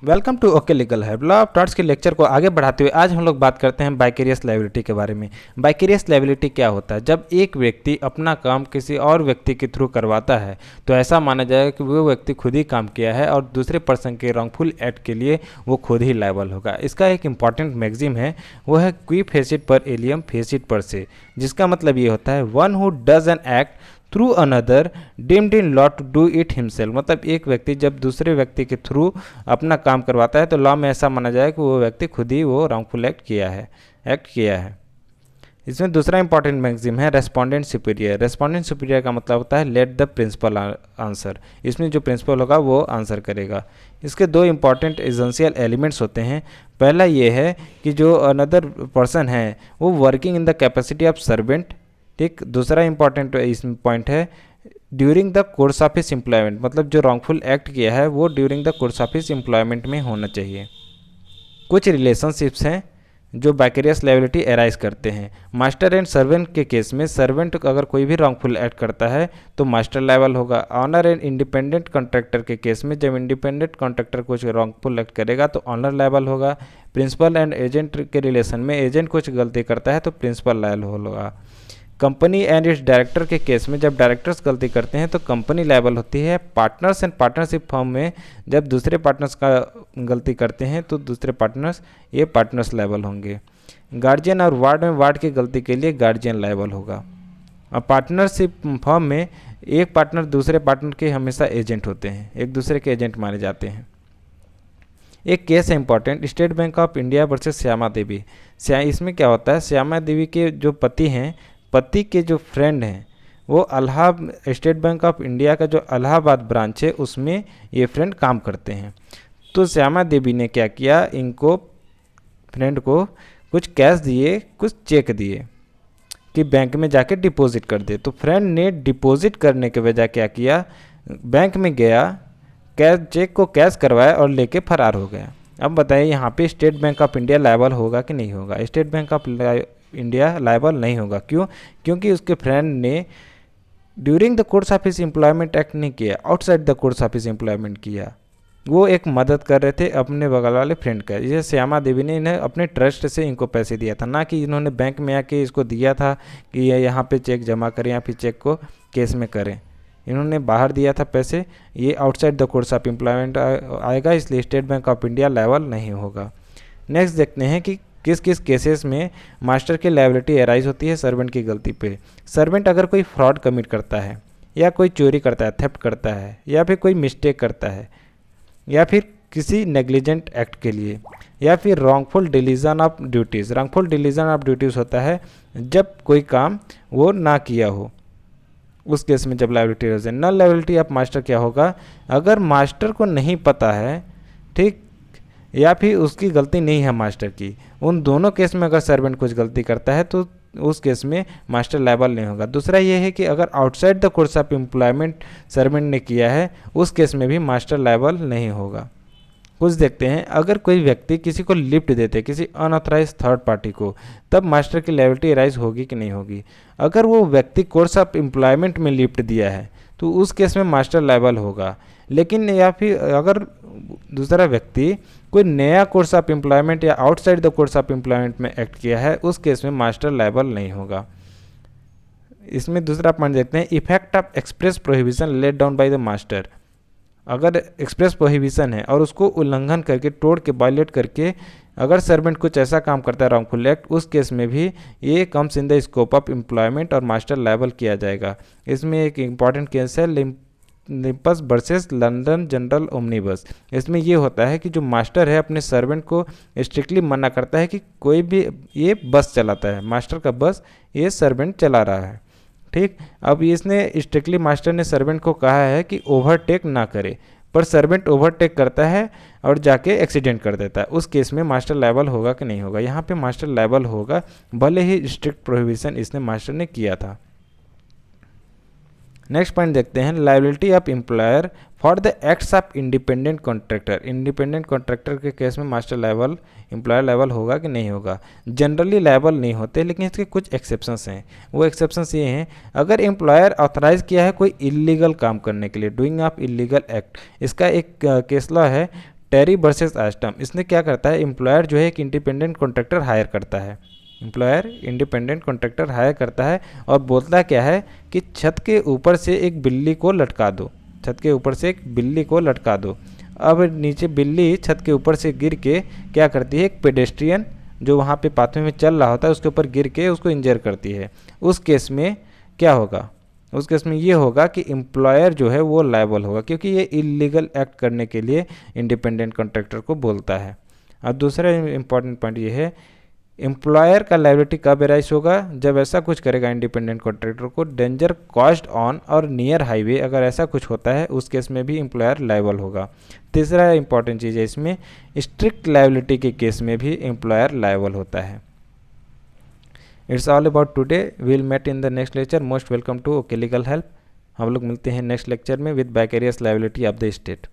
Welcome to okay legal help. Law of torts के lecture को आगे बढ़ाते हुए आज हम लोग बात करते हैं वाइकेरियस लायबिलिटी के बारे में। वाइकेरियस लायबिलिटी क्या होता है? जब एक व्यक्ति अपना काम किसी और व्यक्ति के थ्रू करवाता है तो ऐसा माना जाएगा कि वो व्यक्ति खुद ही काम किया है और दूसरे पर्सन के रॉन्गफुल एक्ट के लिए वो खुद ही लायबल होगा। इसका एक इंपॉर्टेंट मैगजीम है, वो है क्वी फेसिट पर एलियम फेसिट पर से, जिसका मतलब ये होता है one who does an act through another deemed in law to do it himself. मतलब एक व्यक्ति जब दूसरे व्यक्ति के थ्रू अपना काम करवाता है तो लॉ में ऐसा माना जाए कि वो व्यक्ति खुद ही वो रॉन्गफुल एक्ट किया है। इसमें दूसरा इंपॉर्टेंट मैगजीम है रेस्पोंडेंट सुपीरियर। रेस्पोंडेंट सुपीरियर का मतलब होता है लेट द प्रिंसिपल आंसर। इसमें जो प्रिंसिपल होगा वो आंसर करेगा। इसके दो इंपॉर्टेंट एजेंशियल एलिमेंट्स होते हैं। पहला ये है कि जो अनदर पर्सन है वो working in the capacity of servant, ठीक। दूसरा इंपॉर्टेंट इस पॉइंट है during the course of his employment, मतलब जो रॉन्गफुल एक्ट किया है वो during the course of his employment में होना चाहिए। कुछ रिलेशनशिप्स हैं जो वाइकेरियस लायबिलिटी एराइज करते हैं। मास्टर एंड सर्वेंट के केस में सर्वेंट अगर कोई भी रॉन्गफुल एक्ट करता है तो मास्टर लायबल होगा। ऑनर एंड इंडिपेंडेंट कॉन्ट्रैक्टर के केस में जब इंडिपेंडेंट कॉन्ट्रैक्टर कुछ रॉन्गफुल एक्ट करेगा तो ऑनर लायबल होगा। प्रिंसिपल एंड एजेंट के रिलेशन में एजेंट कुछ गलती करता है तो प्रिंसिपल लायबल होगा। कंपनी एंड इट्स डायरेक्टर के केस में जब डायरेक्टर्स गलती करते हैं तो कंपनी लायबल होती है। पार्टनर्स एंड पार्टनरशिप फर्म में जब दूसरे पार्टनर्स का गलती करते हैं तो दूसरे पार्टनर्स लायबल होंगे। गार्जियन और वार्ड में वार्ड की गलती के लिए गार्जियन लायबल होगा। और पार्टनरशिप फर्म में एक पार्टनर दूसरे पार्टनर के हमेशा एजेंट होते हैं, एक दूसरे के एजेंट माने जाते हैं। एक केस है important, State Bank of India versus Shyama Devi. इसमें क्या होता है, श्यामा देवी के जो पति के जो फ्रेंड हैं वो स्टेट बैंक ऑफ इंडिया का जो इलाहाबाद ब्रांच है उसमें ये फ्रेंड काम करते हैं। तो श्यामा देवी ने क्या किया, इनको फ्रेंड को कुछ कैश दिए, कुछ चेक दिए कि बैंक में जाके डिपॉजिट कर दे। तो फ्रेंड ने डिपॉजिट करने के बजाय क्या किया, बैंक में गया, चेक को कैश करवाया और लेके फरार हो गया। अब बताइए यहाँ पे state Bank of India liable होगा कि नहीं होगा? State Bank of India liable नहीं होगा। क्यों? क्योंकि उसके फ्रेंड ने during the course of his employment act नहीं किया, outside the course of his employment किया। वो एक मदद कर रहे थे अपने बगल वाले फ्रेंड का। जैसे श्यामा देवी ने इन्हें अपने ट्रस्ट से इनको पैसे दिया था, ना कि इन्होंने बैंक में आके इसको दिया था कि यहाँ पे चेक जमा करें या फिर चेक को केस में करें। इन्होंने बाहर दिया था पैसे, ये outside the course of employment आएगा, इसलिए state Bank of India liable नहीं होगा। नेक्स्ट देखते हैं कि किस किस केसेस में मास्टर की लायबिलिटी एराइज होती है सर्वेंट की गलती पे। सर्वेंट अगर कोई फ्रॉड कमिट करता है या कोई चोरी करता है, थेफ्ट करता है, या फिर कोई मिस्टेक करता है, या फिर किसी नेग्लिजेंट एक्ट के लिए, या फिर wrongful delusion of duties. Wrongful delusion of duties होता है जब कोई काम वो ना किया हो, उस केस में जब लायबिलिटी एराइज है। नल लायबिलिटी ऑफ मास्टर क्या होगा, अगर मास्टर को नहीं पता है, ठीक, या फिर उसकी गलती नहीं है मास्टर की, उन दोनों केस में अगर सर्वेंट कुछ गलती करता है तो उस केस में मास्टर लायबल नहीं होगा। दूसरा ये है कि अगर outside the course of employment servant ने किया है उस केस में भी मास्टर लायबल नहीं होगा। कुछ देखते हैं, अगर कोई व्यक्ति किसी को लिफ्ट देते किसी अनऑथराइज थर्ड पार्टी को, तब मास्टर की लायबिलिटी राइज होगी कि नहीं होगी? अगर वो व्यक्ति कोर्स ऑफ एम्प्लॉयमेंट में लिफ्ट दिया है तो उस केस में मास्टर लायबल होगा। लेकिन या फिर अगर दूसरा व्यक्ति कोई नया कोर्स ऑफ एम्प्लॉयमेंट या outside the course of employment में एक्ट किया है उस केस में मास्टर लायबल नहीं होगा। इसमें दूसरा पॉइंट देखते हैं, effect of express prohibition let down by the master. अगर एक्सप्रेस प्रोहिबिशन है और उसको उल्लंघन करके, तोड़ के, वायलेट करके अगर सर्वेंट कुछ ऐसा काम करता है रॉन्गफुल एक्ट, उस केस में भी ये comes in the scope of employment और मास्टर लायबल किया जाएगा। इसमें एक इंपॉर्टेंट केस है लिम्पस वर्सेस लंदन जनरल ओमनीबस। इसमें ये होता है कि जो मास्टर है अपने सर्वेंट को स्ट्रिक्टली मना करता है कि कोई भी, ये बस चलाता है, मास्टर का बस ये सर्वेंट चला रहा है, ठीक। अब इसने स्ट्रिक्टली मास्टर ने सर्वेंट को कहा है कि ओवरटेक ना करे, पर सर्वेंट ओवरटेक करता है और जाके एक्सीडेंट कर देता है। उस केस में मास्टर लायबल होगा कि नहीं होगा? यहाँ पे मास्टर लायबल होगा, भले ही स्ट्रिक्ट प्रोहिबिशन इसने मास्टर ने किया था। नेक्स्ट पॉइंट देखते हैं, liability of employer for the acts of independent contractor. Independent contractor के केस में मास्टर लायबल, एम्प्लॉयर लायबल होगा कि नहीं होगा? जनरली लायबल नहीं होते, लेकिन इसके कुछ एक्सेप्शंस हैं। वो एक्सेप्शंस ये हैं, अगर एम्प्लॉयर ऑथराइज किया है कोई इलीगल काम करने के लिए, डूइंग ऑफ इलीगल एक्ट। इसका एक केस लॉ है टेरी वर्सेस एस्टम, इसने क्या करता है, एम्प्लॉयर जो है एक इंडिपेंडेंट कॉन्ट्रैक्टर हायर करता है, एम्प्लॉयर इंडिपेंडेंट कॉन्ट्रैक्टर हायर करता है और बोलता क्या है कि छत के ऊपर से एक बिल्ली को लटका दो, छत के ऊपर से एक बिल्ली को लटका दो। अब नीचे बिल्ली छत के ऊपर से गिर के क्या करती है, एक पेडेस्ट्रियन जो वहाँ पे पाथवे में चल रहा होता है उसके ऊपर गिर के उसको इंजर करती है। उस केस में क्या होगा, उस केस में ये होगा कि एम्प्लॉयर जो है वो लायबल होगा, क्योंकि ये इलीगल एक्ट करने के लिए इंडिपेंडेंट कॉन्ट्रैक्टर को बोलता है। अब दूसरा इंपॉर्टेंट पॉइंट ये है, एम्प्लॉयर का लायबिलिटी कब एराइज होगा, जब ऐसा कुछ करेगा इंडिपेंडेंट कॉन्ट्रैक्टर को, डेंजर कॉज्ड ऑन और नियर हाईवे, अगर ऐसा कुछ होता है उस केस में भी एम्प्लॉयर लायबल होगा। तीसरा इंपॉर्टेंट चीज़ है इसमें, स्ट्रिक्ट लायबिलिटी के केस में भी एम्प्लॉयर लायबल होता है। It's all about today, will met in the next lecture. Most welcome to okay legal help. हम लोग मिलते हैं नेक्स्ट लेक्चर में with vicarious liability of the state.